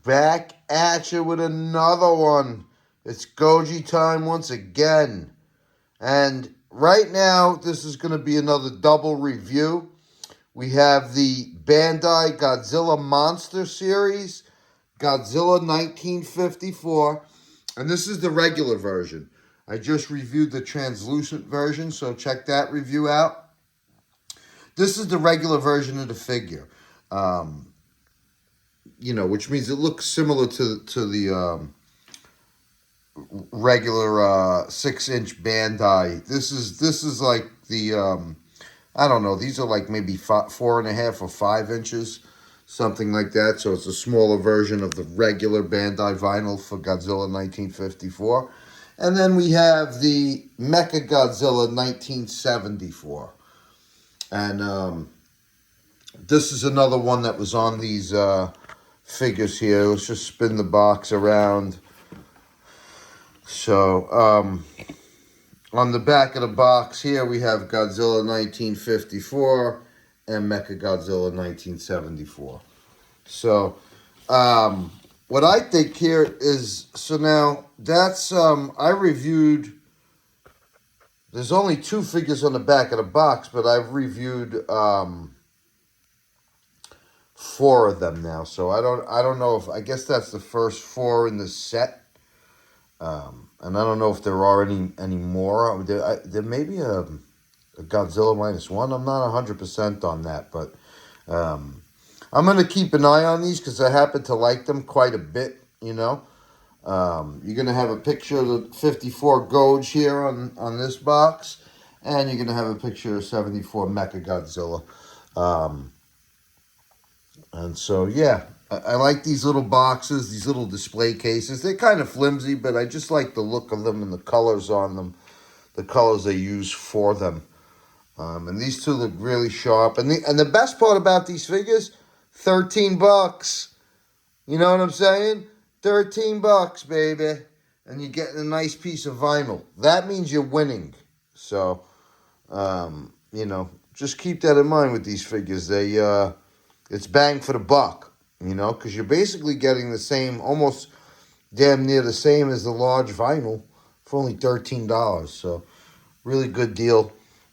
back at you with another one. It's Goji time once again. And right now, this is going to be another double review. We have the Bandai Godzilla Monster Series, Godzilla 1954, and this is the regular version. I just reviewed the translucent version, so check that review out. This is the regular version of the figure. Which means it looks similar to the regular 6-inch Bandai. This is like the I don't know. These are like maybe 4.5 or 5 inches, something like that. So it's a smaller version of the regular Bandai vinyl for Godzilla 1954. And then we have the Mechagodzilla 1974. And this is another one that was on these figures here. Let's just spin the box around. So, on the back of the box here, we have Godzilla 1954 and Mechagodzilla 1974. So, what I think here is, so now, that's, I reviewed, there's only 2 figures on the back of the box, but I've reviewed, 4 of them now. So I don't know if, I guess that's the first 4 in the set. And I don't know if there are any more. There may be a Godzilla -1. I'm not 100% on that, but I'm going to keep an eye on these because I happen to like them quite a bit, You're going to have a picture of the 54 Goj here on this box, and you're going to have a picture of 74 Mechagodzilla. And so, yeah. I like these little boxes, these little display cases. They're kind of flimsy, but I just like the look of them and the colors on them, the colors they use for them. And these two look really sharp. And the best part about these figures, $13. You know what I'm saying? $13, baby. And you're getting a nice piece of vinyl. That means you're winning. So, just keep that in mind with these figures. It's bang for the buck. Because you're basically getting the same, almost damn near the same as the large vinyl for only $13. So, really good deal.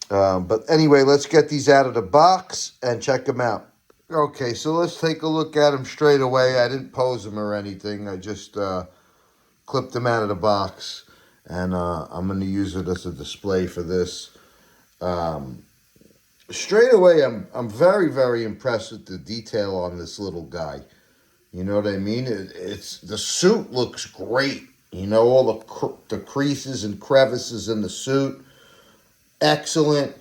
But anyway, let's get these out of the box and check them out. Okay, so let's take a look at them straight away. I didn't pose them or anything. I just clipped them out of the box. And I'm going to use it as a display for this. Straight away, I'm very, very impressed with the detail on this little guy. You know what I mean? It's the suit looks great. All the creases and crevices in the suit, excellent.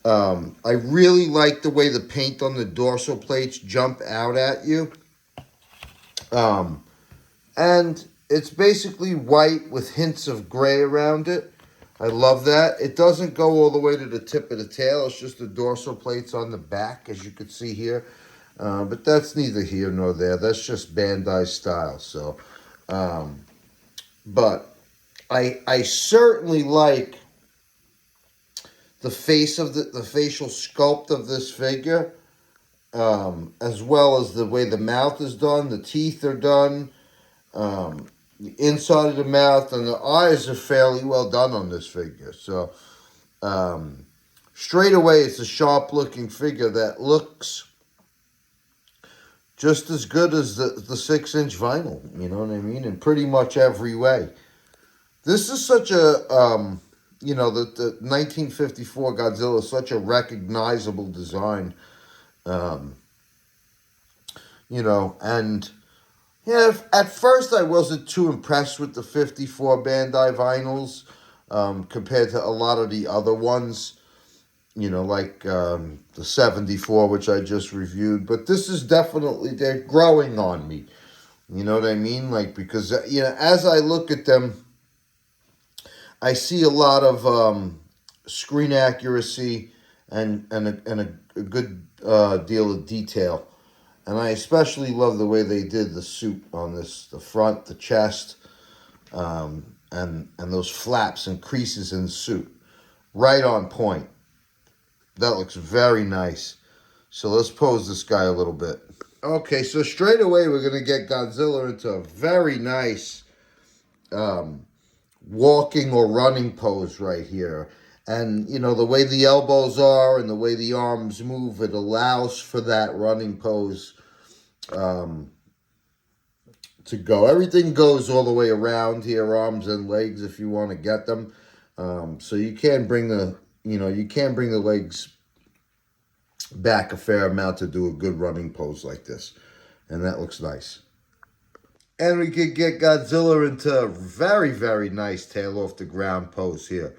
I really like the way the paint on the dorsal plates jump out at you. And it's basically white with hints of gray around it. I love that. It doesn't go all the way to the tip of the tail. It's just the dorsal plates on the back, as you can see here. But that's neither here nor there. That's just Bandai style. So, but I certainly like the face of the facial sculpt of this figure, as well as the way the mouth is done. The teeth are done. The inside of the mouth and the eyes are fairly well done on this figure. So, straight away, it's a sharp-looking figure that looks just as good as the 6-inch vinyl. You know what I mean? In pretty much every way. This is such a, the 1954 Godzilla is such a recognizable design. And... yeah, at first I wasn't too impressed with the 54 Bandai vinyls compared to a lot of the other ones, like the 74, which I just reviewed. But this is definitely, they're growing on me. You know what I mean? Like, because, as I look at them, I see a lot of screen accuracy and a good deal of detail. And I especially love the way they did the suit on this, the front, the chest, and those flaps and creases in the suit. Right on point. That looks very nice. So let's pose this guy a little bit. Okay, so straight away we're going to get Godzilla into a very nice um, walking or running pose right here. And, you know, the way the elbows are and the way the arms move, it allows for that running pose um, to go. Everything goes all the way around here, arms and legs, if you want to get them. So you can bring the, you can bring the legs back a fair amount to do a good running pose like this. And that looks nice. And we could get Godzilla into a very, very nice tail off the ground pose here.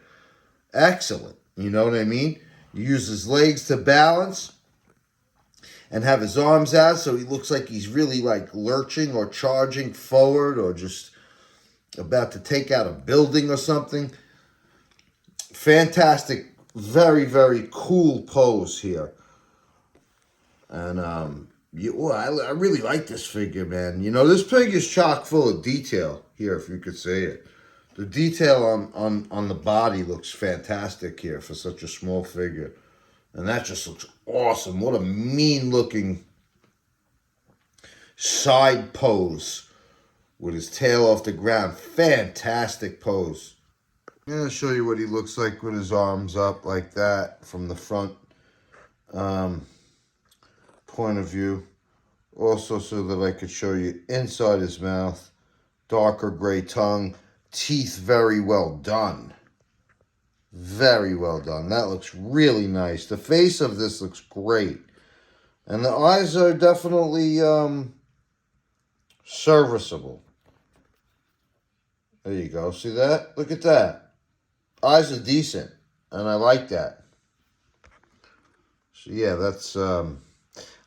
Excellent. You know what I mean? You use his legs to balance and have his arms out so he looks like he's really like lurching or charging forward or just about to take out a building or something. Fantastic, very, very cool pose here. And I really like this figure, man. You know, this figure is chock full of detail here, if you could say it. The detail on the body looks fantastic here for such a small figure. And that just looks awesome. What a mean-looking side pose with his tail off the ground. Fantastic pose. I'm going to show you what he looks like with his arms up like that from the front point of view. Also so that I could show you inside his mouth. Darker gray tongue. Teeth very well done. Very well done. That looks really nice. The face of this looks great. And the eyes are definitely serviceable. There you go. See that? Look at that. Eyes are decent. And I like that. So yeah, that's...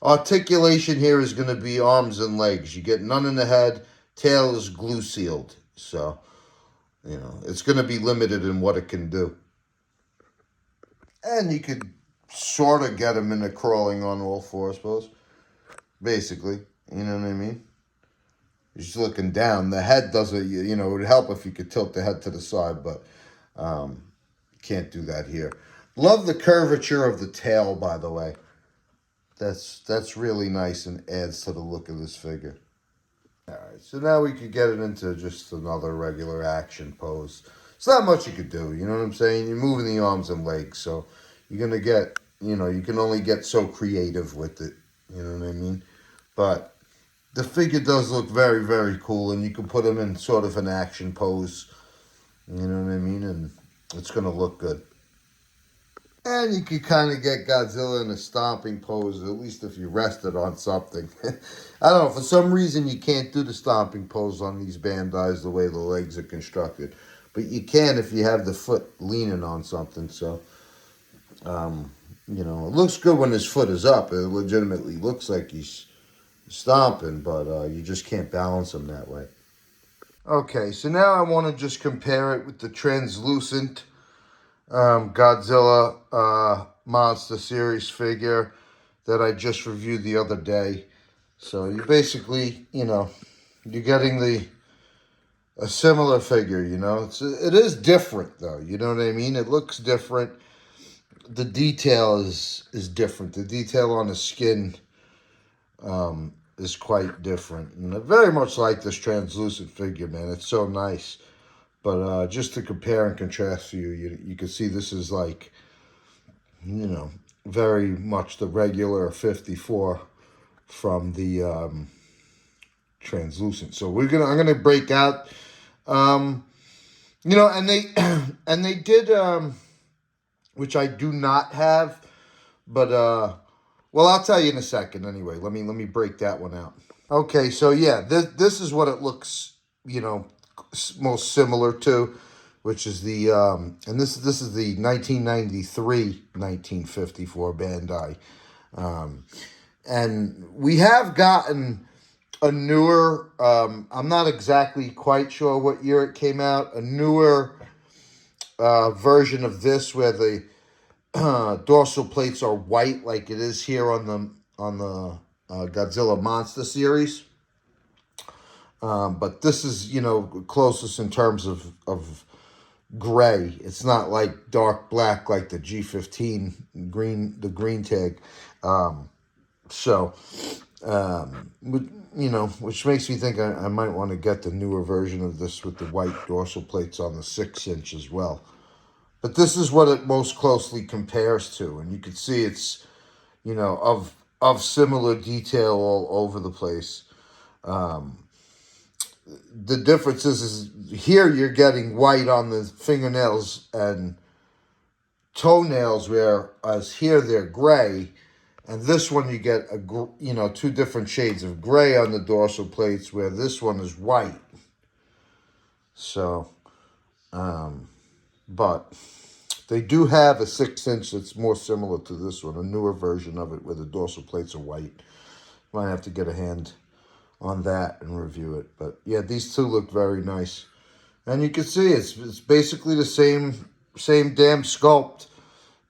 articulation here is going to be arms and legs. You get none in the head. Tail is glue sealed. So, you know, it's going to be limited in what it can do. And you could sort of get him into crawling on all fours pose. Basically. You know what I mean? He's just looking down. The head doesn't, it would help if you could tilt the head to the side, but can't do that here. Love the curvature of the tail, by the way. That's really nice and adds to the look of this figure. All right, so now we could get it into just another regular action pose. It's not much you could do, you know what I'm saying? You're moving the arms and legs, so you're going to get, you can only get so creative with it, you know what I mean? But the figure does look very, very cool, and you can put him in sort of an action pose, you know what I mean? And it's going to look good. And you could kind of get Godzilla in a stomping pose, at least if you rested on something. I don't know, for some reason you can't do the stomping pose on these Bandais the way the legs are constructed. But you can if you have the foot leaning on something. So, it looks good when his foot is up. It legitimately looks like he's stomping, but you just can't balance him that way. Okay, so now I want to just compare it with the translucent Godzilla Monster Series figure that I just reviewed the other day. So you basically, you're getting a similar figure, it is different though, you know what I mean? It looks different. The detail is different. The detail on the skin is quite different. And I very much like this translucent figure, man. It's so nice. But just to compare and contrast for you, you can see this is like, very much the regular 54 from the translucent. So I'm gonna break out, and they and they did, which I do not have, but well, I'll tell you in a second. Anyway, let me break that one out. Okay, so yeah, this is what it looks, most similar to, which is the and this is the 1993-1954 Bandai, and we have gotten a newer, I'm not exactly quite sure what year it came out, a newer version of this where the dorsal plates are white like it is here on the Godzilla Monster Series. But this is, closest in terms of gray. It's not like dark black like the G15 green, the green tag. So Which makes me think I might want to get the newer version of this with the white dorsal plates on the 6-inch as well. But this is what it most closely compares to, and you can see it's, of similar detail all over the place. The difference is here you're getting white on the fingernails and toenails, whereas here they're gray. And this one you get two different shades of gray on the dorsal plates, where this one is white. So, but they do have a 6-inch that's more similar to this one, a newer version of it where the dorsal plates are white. Might have to get a hand on that and review it. But yeah, these two look very nice. And you can see it's basically the same damn sculpt.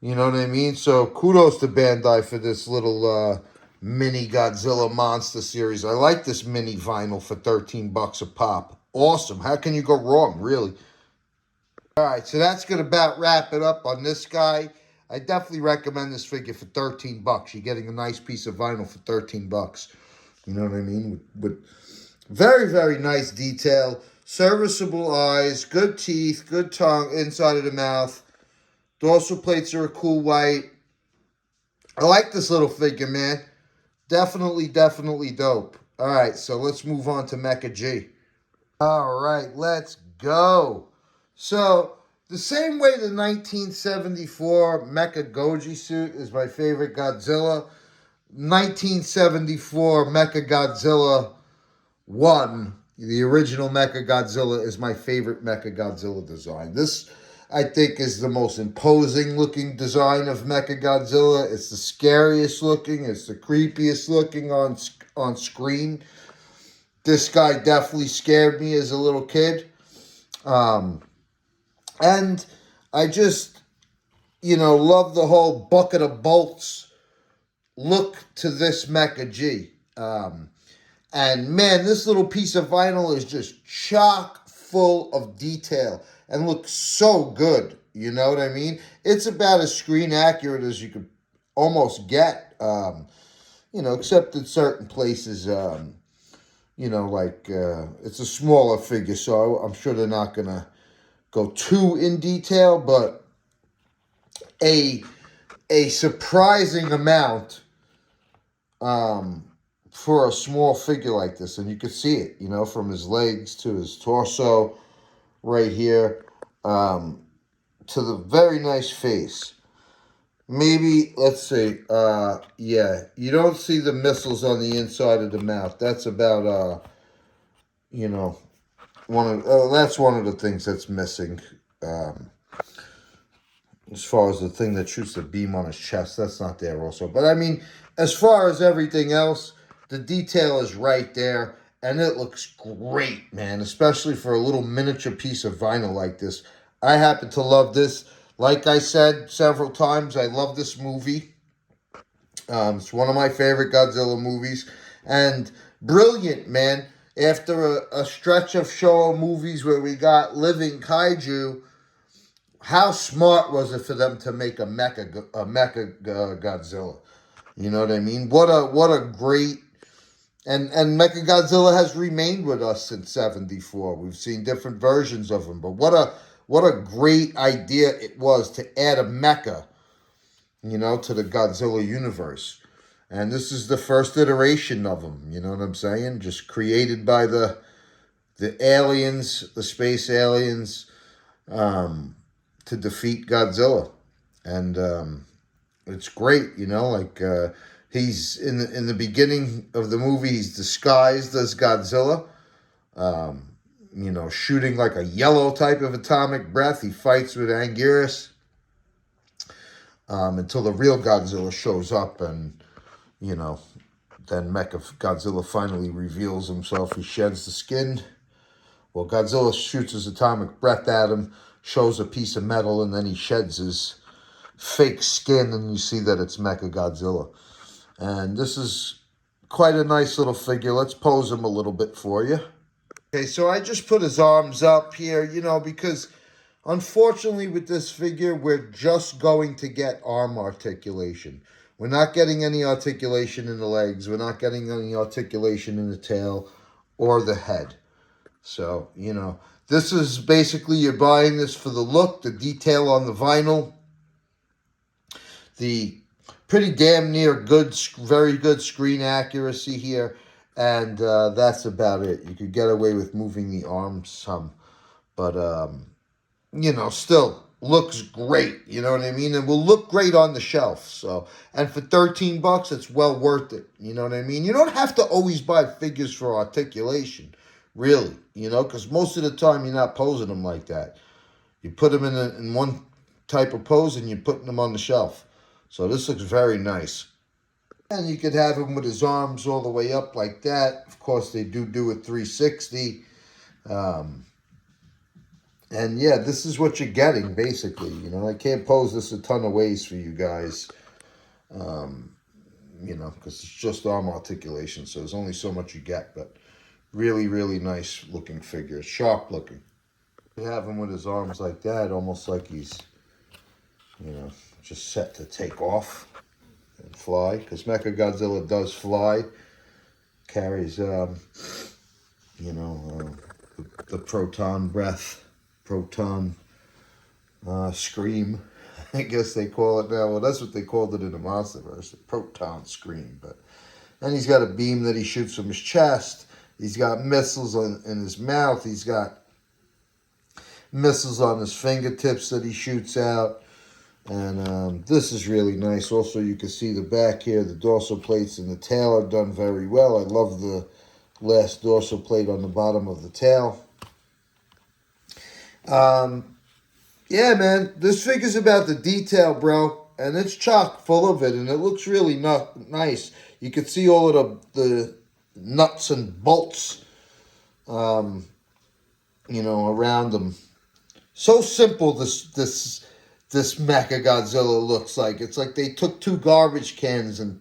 You know what I mean? So kudos to Bandai for this little mini Godzilla Monster Series. I like this mini vinyl for $13 a pop. Awesome. How can you go wrong, really? All right, so that's going to about wrap it up on this guy. I definitely recommend this figure for $13. You're getting a nice piece of vinyl for $13. You know what I mean? With very, very nice detail, serviceable eyes, good teeth, good tongue inside of the mouth. Dorsal plates are a cool white. I like this little figure, man. Definitely, definitely dope. All right, so let's move on to Mecha G. All right, let's go. So, the same way the 1974 Mechagodzilla suit is my favorite Godzilla, 1974 Mechagodzilla 1, the original Mechagodzilla, is my favorite Mechagodzilla design. This, I think, is the most imposing looking design of Mechagodzilla. It's the scariest looking. It's the creepiest looking on screen. This guy definitely scared me as a little kid. And I just, love the whole bucket of bolts look to this Mecha G. And man, this little piece of vinyl is just chock full of detail and looks so good. You know what I mean? It's about as screen accurate as you could almost get, except in certain places, it's a smaller figure, so I'm sure they're not going to go too in detail, but a surprising amount for a small figure like this. And you can see it, from his legs to his torso right here, to the very nice face. Maybe, let's see, you don't see the missiles on the inside of the mouth. That's about, that's one of the things that's missing. As far as the thing that shoots the beam on his chest, that's not there also. But I mean, as far as everything else, the detail is right there, and it looks great, man, especially for a little miniature piece of vinyl like this. I happen to love this. Like I said several times, I love this movie. It's one of my favorite Godzilla movies, and brilliant, man. After a stretch of Showa movies where we got living kaiju, how smart was it for them to make a Mecha Godzilla? You know what I mean? What a great, and Mechagodzilla has remained with us since '74. We've seen different versions of him, but what a great idea it was to add a mecha, to the Godzilla universe. And this is the first iteration of him, you know what I'm saying? Just created by the aliens, the space aliens, to defeat Godzilla. And it's great, he's in the beginning of the movie, he's disguised as Godzilla, shooting like a yellow type of atomic breath. He fights with Anguirus until the real Godzilla shows up, and then Mechagodzilla finally reveals himself. He sheds the skin. Well, Godzilla shoots his atomic breath at him, shows a piece of metal, and then he sheds his fake skin, and you see that it's Mechagodzilla. And this is quite a nice little figure. Let's pose him a little bit for you. Okay, so I just put his arms up here, because unfortunately with this figure, we're just going to get arm articulation. We're not getting any articulation in the legs. We're not getting any articulation in the tail or the head. So, you know, this is basically, you're buying this for the look, the detail on the vinyl, the pretty damn near good, very good screen accuracy here, and that's about it. You could get away with moving the arms some, but, you know, still looks great, you know what I mean? And will look great on the shelf. So, and for $13, it's well worth it, you know what I mean? You don't have to always buy figures for articulation, really, you know, because most of the time you're not posing them like that. You put them in one type of pose and you're putting them on the shelf. So this looks very nice. And you could have him with his arms all the way up like that. Of course, they do a 360. And yeah, this is what you're getting, basically. You know, I can't pose this a ton of ways for you guys. You know, because it's just arm articulation. So there's only so much you get. But really, really nice looking figure. Sharp looking. You have him with his arms like that, almost like he's, you know, just set to take off and fly. Because Mechagodzilla does fly. Carries, you know, the proton breath. Proton scream, I guess they call it now. Well, that's what they called it in the Monsterverse, the proton scream. But and he's got a beam that he shoots from his chest. He's got missiles in his mouth. He's got missiles on his fingertips that he shoots out. And this is really nice. Also, you can see the back here. The dorsal plates and the tail are done very well. I love the last dorsal plate on the bottom of the tail. Yeah, man, this figure's about the detail, bro, and it's chock full of it, and it looks really nice. You can see all of the nuts and bolts, you know, around them. So simple this Mechagodzilla looks like. It's like they took two garbage cans and,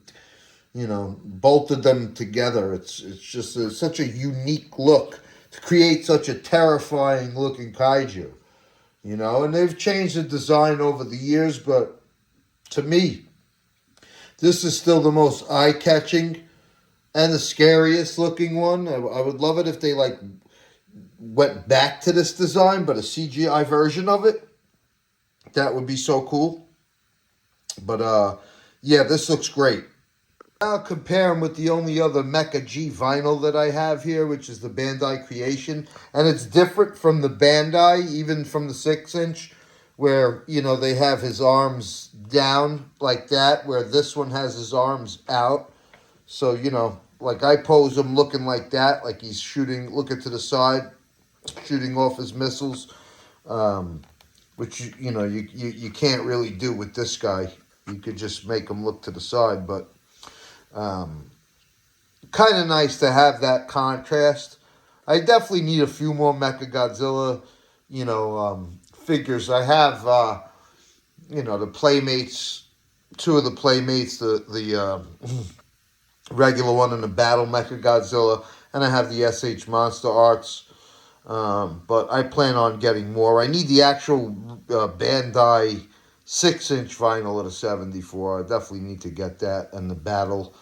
you know, bolted them together. It's just such a unique look to create such a terrifying looking kaiju, you know. And they've changed the design over the years, but to me, this is still the most eye-catching and the scariest looking one. I would love it if they like went back to this design, but a CGI version of it. That would be so cool. But yeah, this looks great. I'll compare them with the only other Mecha G vinyl that I have here, which is the Bandai Creation. And it's different from the Bandai, even from the 6-inch, where, you know, they have his arms down like that, where this one has his arms out. So, you know, like I pose him looking like that, like he's shooting, looking to the side, shooting off his missiles, which, you know, you can't really do with this guy. You could just make him look to the side, but kind of nice to have that contrast. I definitely need a few more Mechagodzilla, you know, figures. I have, you know, the Playmates, two of the Playmates, the regular one and the Battle Mechagodzilla, and I have the SH Monster Arts. But I plan on getting more. I need the actual Bandai 6-inch vinyl of the 74. I definitely need to get that, and the Battle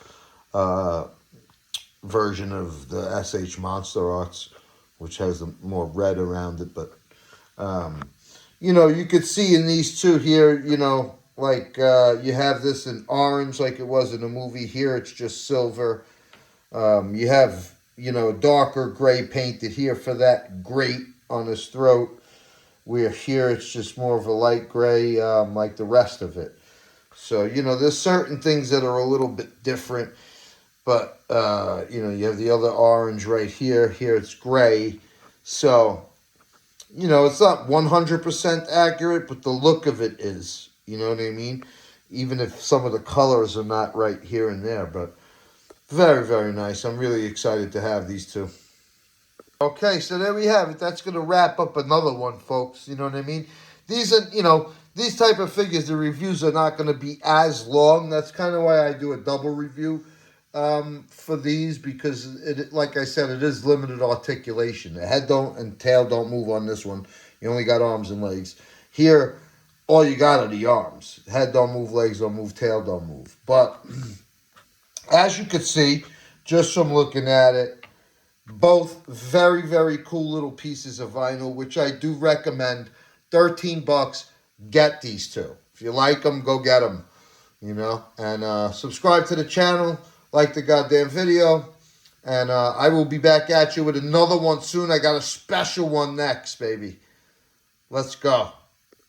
version of the SH Monster Arts, which has the more red around it. But you know, you could see in these two here, you know, like you have this in orange like it was in the movie. Here it's just silver. You have, you know, darker gray painted here for that grate on his throat, where here it's just more of a light gray, like the rest of it. So, you know, there's certain things that are a little bit different, but, you know, you have the other orange right here. Here it's gray. So, you know, it's not 100% accurate, but the look of it is, you know what I mean? Even if some of the colors are not right here and there, but very, very nice. I'm really excited to have these two. Okay, so there we have it. That's going to wrap up another one, folks. You know what I mean? These are, you know, these type of figures, the reviews are not going to be as long. That's kind of why I do a double review for these, because, it, like I said, it is limited articulation. The head and tail don't move on this one. You only got arms and legs. Here, all you got are the arms. Head don't move, legs don't move, tail don't move. But as you can see, just from looking at it, both very, very cool little pieces of vinyl, which I do recommend. 13 bucks, get these two. If you like them, go get them, you know. And subscribe to the channel, like the goddamn video. And I will be back at you with another one soon. I got a special one next, baby. Let's go.